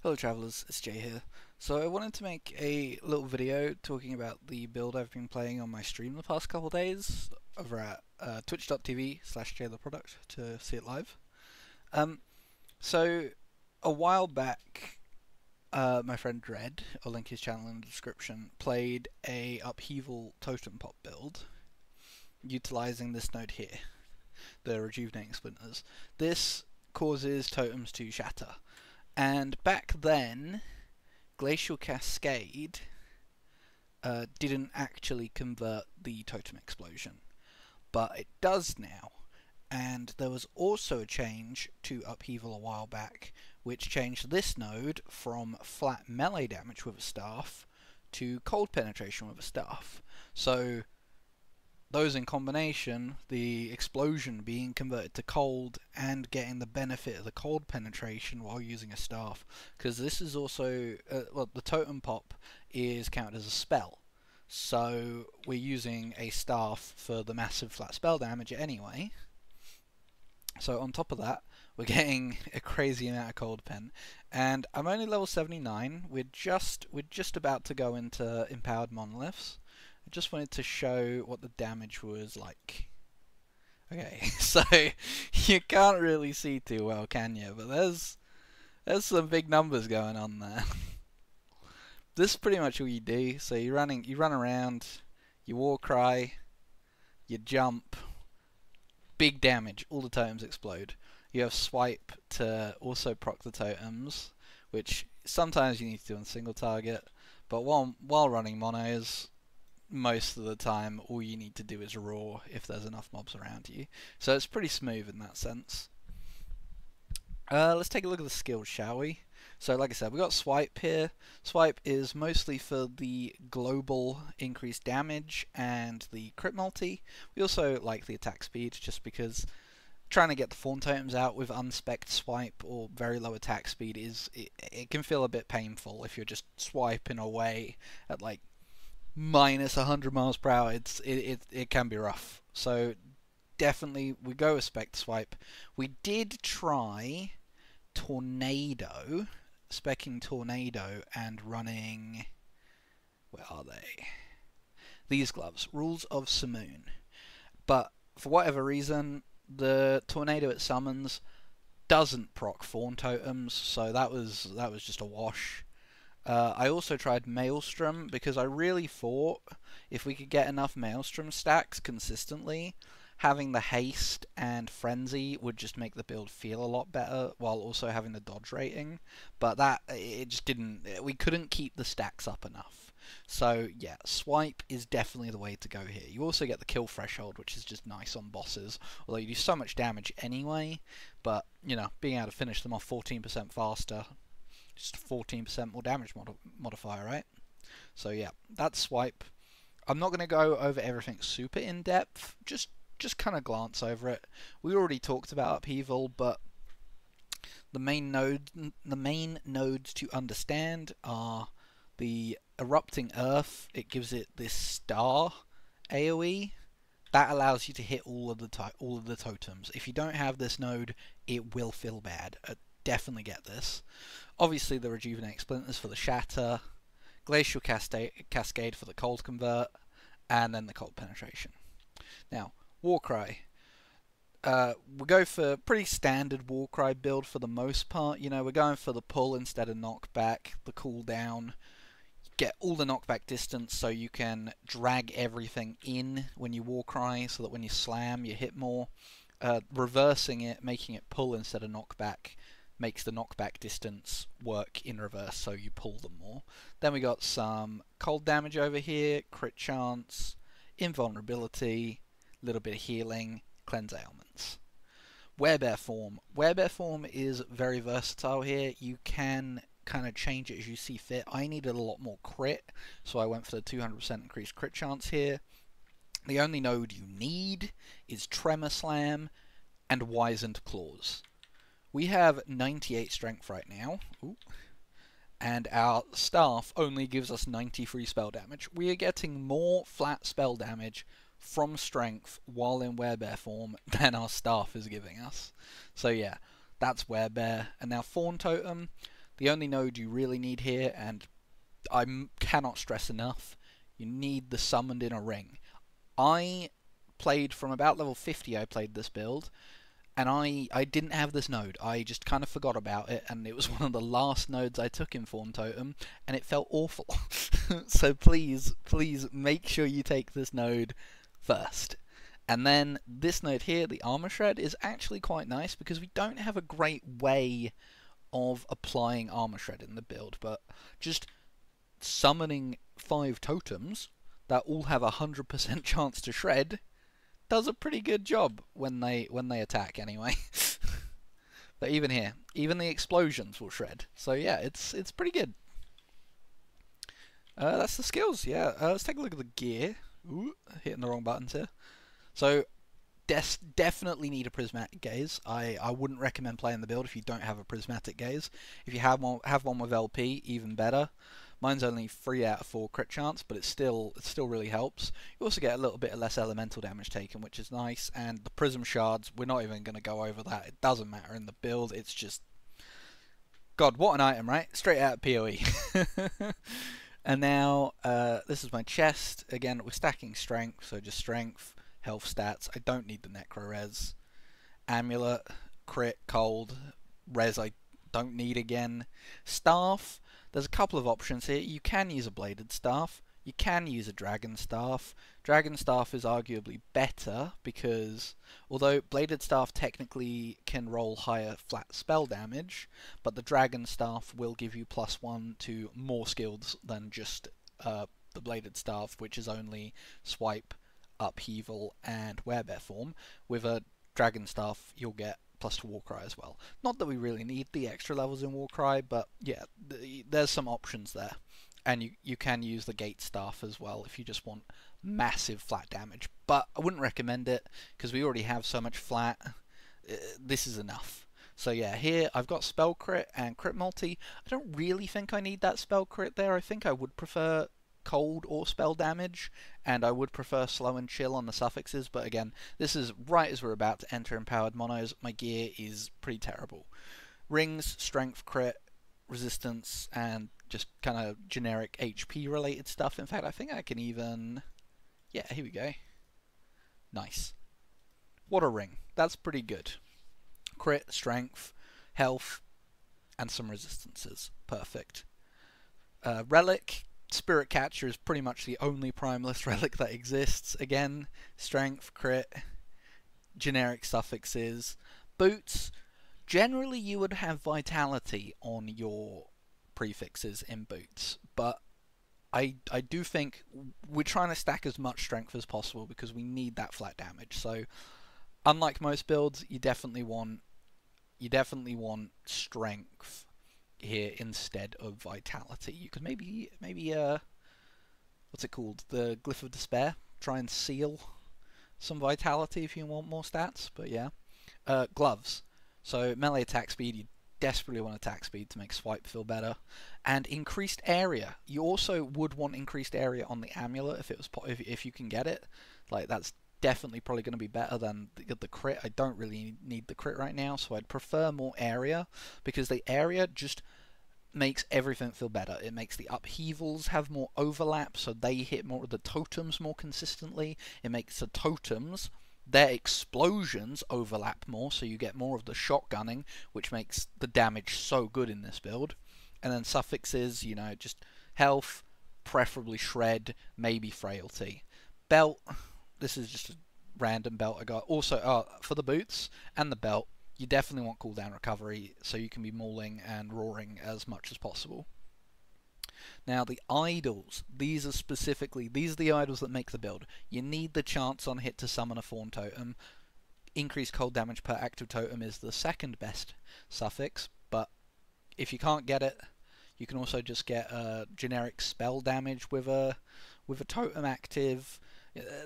Hello travellers, it's Jay here. So I wanted to make a little video talking about the build I've been playing on my stream the past couple days over at twitch.tv/jaytheproduct to see it live. So a while back, my friend Dread, I'll link his channel in the description, played a Upheaval Totem Pop build utilizing this node here, the Rejuvenating Splinters. This causes totems to shatter. And back then, Glacial Cascade didn't actually convert the totem explosion, but it does now. And there was also a change to Upheaval a while back, which changed this node from flat melee damage with a staff to cold penetration with a staff. So those in combination, the explosion being converted to cold and getting the benefit of the cold penetration while using a staff, because this is also, well, the totem pop is counted as a spell, so we're using a staff for the massive flat spell damage anyway. So on top of that, we're getting a crazy amount of cold pen, and I'm only level 79. We're just about to go into empowered monoliths. I just wanted to show what the damage was like. Okay, so you can't really see too well, can you? But there's some big numbers going on there. This is pretty much all you do. So you run around, you war cry, you jump, big damage. All the totems explode. You have swipe to also proc the totems, which sometimes you need to do on single target. But while running monos, most of the time all you need to do is roar if there's enough mobs around you. So it's pretty smooth in that sense. Let's take a look at the skills, shall we? So like I said, we got swipe here. Swipe is mostly for the global increased damage and the crit multi. We also like the attack speed just because trying to get the fawn totems out with unspec'd swipe or very low attack speed it can feel a bit painful if you're just swiping away at like minus 100 miles per hour. It can be rough. So definitely we go with spec swipe. We did try tornado, specking tornado and running, where are they? These gloves, Rules of Simoon. But for whatever reason, the tornado it summons doesn't proc fawn totems, so that was just a wash. I also tried Maelstrom because I really thought if we could get enough Maelstrom stacks consistently, having the haste and frenzy would just make the build feel a lot better while also having the dodge rating. But it just didn't. We couldn't keep the stacks up enough. So yeah, swipe is definitely the way to go here. You also get the kill threshold, which is just nice on bosses. Although you do so much damage anyway, but you know, being able to finish them off 14% faster. Just 14% more damage modifier, right? So yeah, that's swipe. I'm not going to go over everything super in depth. Just kind of glance over it. We already talked about Upheaval, but the main nodes to understand are the erupting earth. It gives it this star AoE that allows you to hit all of the totems. If you don't have this node, it will feel bad. Definitely get this. Obviously the Rejuvenating Splinters for the shatter, Glacial Cascade for the cold convert, and then the cold penetration. Now, Warcry. We go for pretty standard Warcry build for the most part. You know, we're going for the pull instead of knockback, the cooldown. Get all the knockback distance so you can drag everything in when you Warcry so that when you slam you hit more. Reversing it, making it pull instead of knockback, makes the knockback distance work in reverse, so you pull them more. Then we got some cold damage over here, crit chance, invulnerability, a little bit of healing, cleanse ailments. Werebear form. Werebear form is very versatile here. You can kind of change it as you see fit. I needed a lot more crit, so I went for the 200% increased crit chance here. The only node you need is Tremor Slam and Wizened Claws. We have 98 strength right now, and our staff only gives us 93 spell damage. We are getting more flat spell damage from strength while in Werebear form than our staff is giving us. So yeah, that's Werebear. And now Fawn Totem. The only node you really need here, and I cannot stress enough, you need the summoned in a ring. I played from about level 50, I played this build, and I didn't have this node. I just kind of forgot about it, and it was one of the last nodes I took in Form Totem, and it felt awful. So please, please make sure you take this node first. And then this node here, the Armor Shred, is actually quite nice because we don't have a great way of applying Armor Shred in the build, but just summoning 5 totems that all have a 100% chance to shred does a pretty good job when they attack anyway. But even here, even the explosions will shred. So yeah, it's pretty good. That's the skills. Yeah, let's take a look at the gear. Ooh, hitting the wrong buttons here. So definitely need a prismatic gaze. I wouldn't recommend playing the build if you don't have a prismatic gaze. If you have one with LP, even better. Mine's only 3 out of 4 crit chance, but it still really helps. You also get a little bit of less elemental damage taken, which is nice. And the prism shards, we're not even going to go over that. It doesn't matter in the build. It's just, God, what an item, right? Straight out of PoE. And now this is my chest. Again, we're stacking strength, so just strength, health stats. I don't need the necro res. Amulet, crit, cold, res I don't need again. Staff. There's a couple of options here. You can use a bladed staff. You can use a dragon staff. Dragon staff is arguably better because although bladed staff technically can roll higher flat spell damage, but the dragon staff will give you +1 to more skills than just the bladed staff, which is only swipe, upheaval, and werebear form. With a dragon staff, you'll get +2 Warcry as well. Not that we really need the extra levels in Warcry, but yeah, there's some options there. And you can use the gate staff as well if you just want massive flat damage. But I wouldn't recommend it because we already have so much flat. This is enough. So yeah, here I've got spell crit and crit multi. I don't really think I need that spell crit there. I think I would prefer cold or spell damage, and I would prefer slow and chill on the suffixes, but again, this is right as we're about to enter empowered monos. My gear is pretty terrible. Rings, strength, crit, resistance, and just kind of generic HP related stuff. In fact, I think I can even... yeah, here we go. Nice. What a ring. That's pretty good. Crit, strength, health, and some resistances. Perfect. Relic. Spirit Catcher is pretty much the only Primalist relic that exists. Again, strength, crit, generic suffixes. Boots, generally you would have vitality on your prefixes in boots, but I do think we're trying to stack as much strength as possible because we need that flat damage. So unlike most builds, you definitely want strength here instead of vitality. You could maybe what's it called, the Glyph of Despair, try and seal some vitality if you want more stats. But yeah, gloves, so melee attack speed. You desperately want attack speed to make swipe feel better, and increased area. You also would want increased area on the amulet if you can get it. Like that's definitely probably going to be better than the crit. I don't really need the crit right now, so I'd prefer more area, because the area just makes everything feel better. It makes the upheavals have more overlap, so they hit more of the totems more consistently. It makes the totems, their explosions overlap more, so you get more of the shotgunning, which makes the damage so good in this build. And then suffixes, you know, just health, preferably shred, maybe frailty. Belt. This is just a random belt I got. Also, for the boots and the belt, you definitely want cooldown recovery so you can be mauling and roaring as much as possible. Now the idols, these are the idols that make the build. You need the chance on hit to summon a Fawn Totem. Increased cold damage per active totem is the second best suffix, but if you can't get it, you can also just get generic spell damage with a totem active.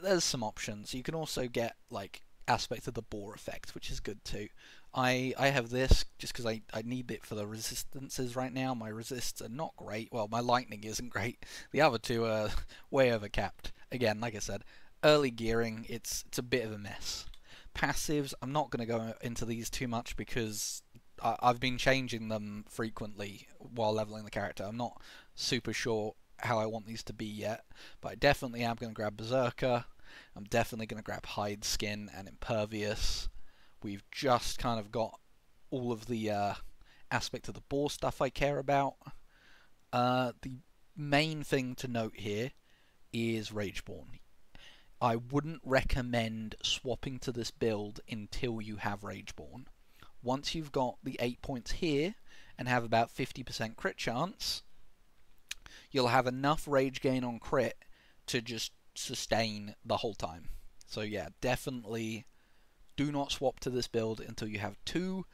There's some options. You can also get like aspect of the boar effect, which is good too. I have this just because I need it for the resistances right now. My resists are not great. Well, my lightning isn't great. The other two are way overcapped. Again, like I said, early gearing, it's a bit of a mess. Passives, I'm not going to go into these too much because I've been changing them frequently while leveling the character. I'm not super sure how I want these to be yet, but I definitely am going to grab Berserker. I'm definitely going to grab Hide Skin and Impervious. We've just kind of got all of the aspect of the boar stuff I care about. The main thing to note here is Rageborn. I wouldn't recommend swapping to this build until you have Rageborn. Once you've got the 8 points here and have about 50% crit chance, you'll have enough rage gain on crit to just sustain the whole time. So yeah, definitely do not swap to this build until you have 2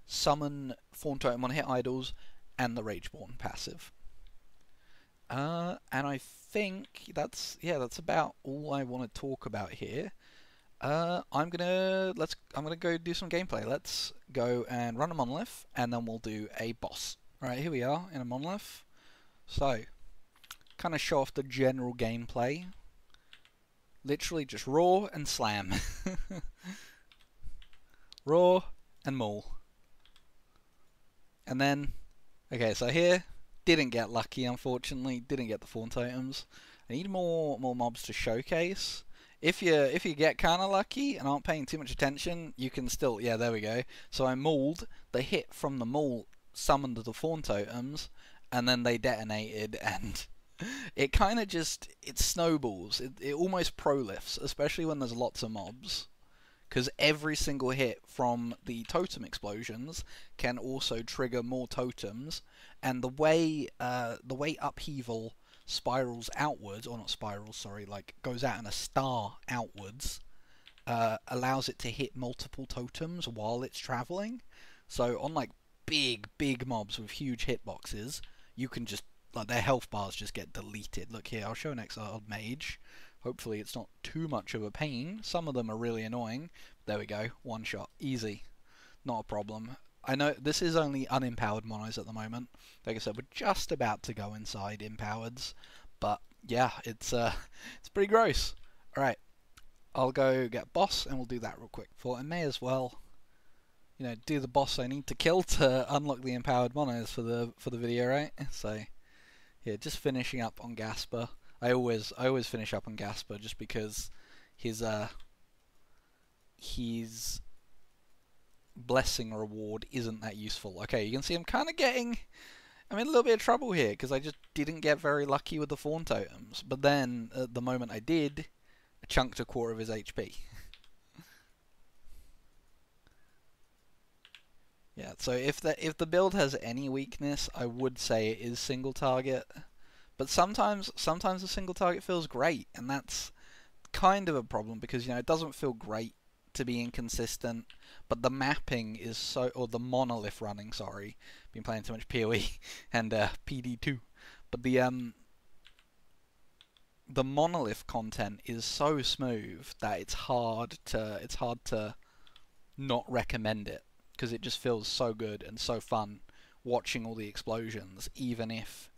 summon Fawn Totem on hit idols and the Rageborn passive. And I think that's about all I want to talk about here. I'm gonna go do some gameplay. Let's go and run a monolith, and then we'll do a boss. Right, here we are in a monolith. So, kind of show off the general gameplay. Literally just roar and slam. Roar and maul. And then, okay, so here, didn't get lucky, unfortunately. Didn't get the Fawn Totems. I need more mobs to showcase. If you get kind of lucky and aren't paying too much attention, you can still... Yeah, there we go. So I mauled. The hit from the maul summoned the Fawn Totems, and then they detonated, and it kind of just... It snowballs. It almost prolifts, especially when there's lots of mobs. Because every single hit from the totem explosions can also trigger more totems, and the way Upheaval spirals outwards, or not spirals, sorry, like goes out in a star outwards, allows it to hit multiple totems while it's traveling. So on like big mobs with huge hitboxes, you can just, like, their health bars just get deleted. Look here, I'll show an exiled mage. Hopefully it's not too much of a pain. Some of them are really annoying. There we go, one shot, easy, not a problem. I know this is only unempowered monos at the moment. Like I said, we're just about to go inside empowereds, but yeah, it's pretty gross. All right, I'll go get boss, and we'll do that real quick. Thought I may as well, you know, do the boss I need to kill to unlock the empowered monos for the video, right? So yeah, just finishing up on Gasper. I always finish up on Gasper just because his blessing reward isn't that useful. Okay, you can see I'm kind of getting... I'm in a little bit of trouble here because I just didn't get very lucky with the Fawn Totems. But then, at the moment I did, I chunked a quarter of his HP. Yeah, so if the build has any weakness, I would say it is single target. But sometimes a single target feels great, and that's kind of a problem because, you know, it doesn't feel great to be inconsistent, but the mapping is so, or the monolith running, sorry, been playing too much PoE and PD2, but the monolith content is so smooth that it's hard to not recommend it, because it just feels so good and so fun watching all the explosions, even if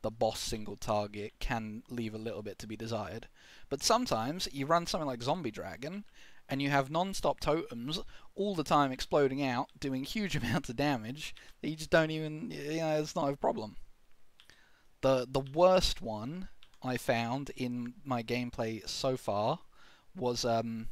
the boss single target can leave a little bit to be desired. But sometimes you run something like Zombie Dragon, and you have non-stop totems all the time exploding out, doing huge amounts of damage, that you just don't even, you know, it's not a problem. The worst one I found in my gameplay so far was Lagon.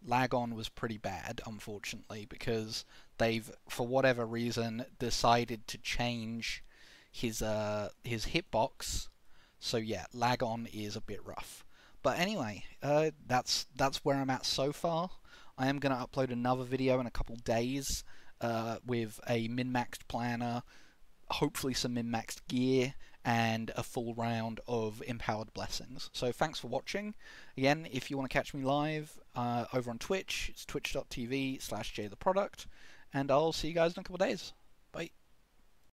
Lagon was pretty bad, unfortunately, because they've, for whatever reason, decided to change his hitbox. So yeah, Lagon is a bit rough. But anyway, that's where I'm at so far. I am going to upload another video in a couple days with a min-maxed planner, hopefully some min-maxed gear, and a full round of empowered blessings. So thanks for watching. Again, if you want to catch me live over on Twitch, it's twitch.tv/jtheproduct, and I'll see you guys in a couple days.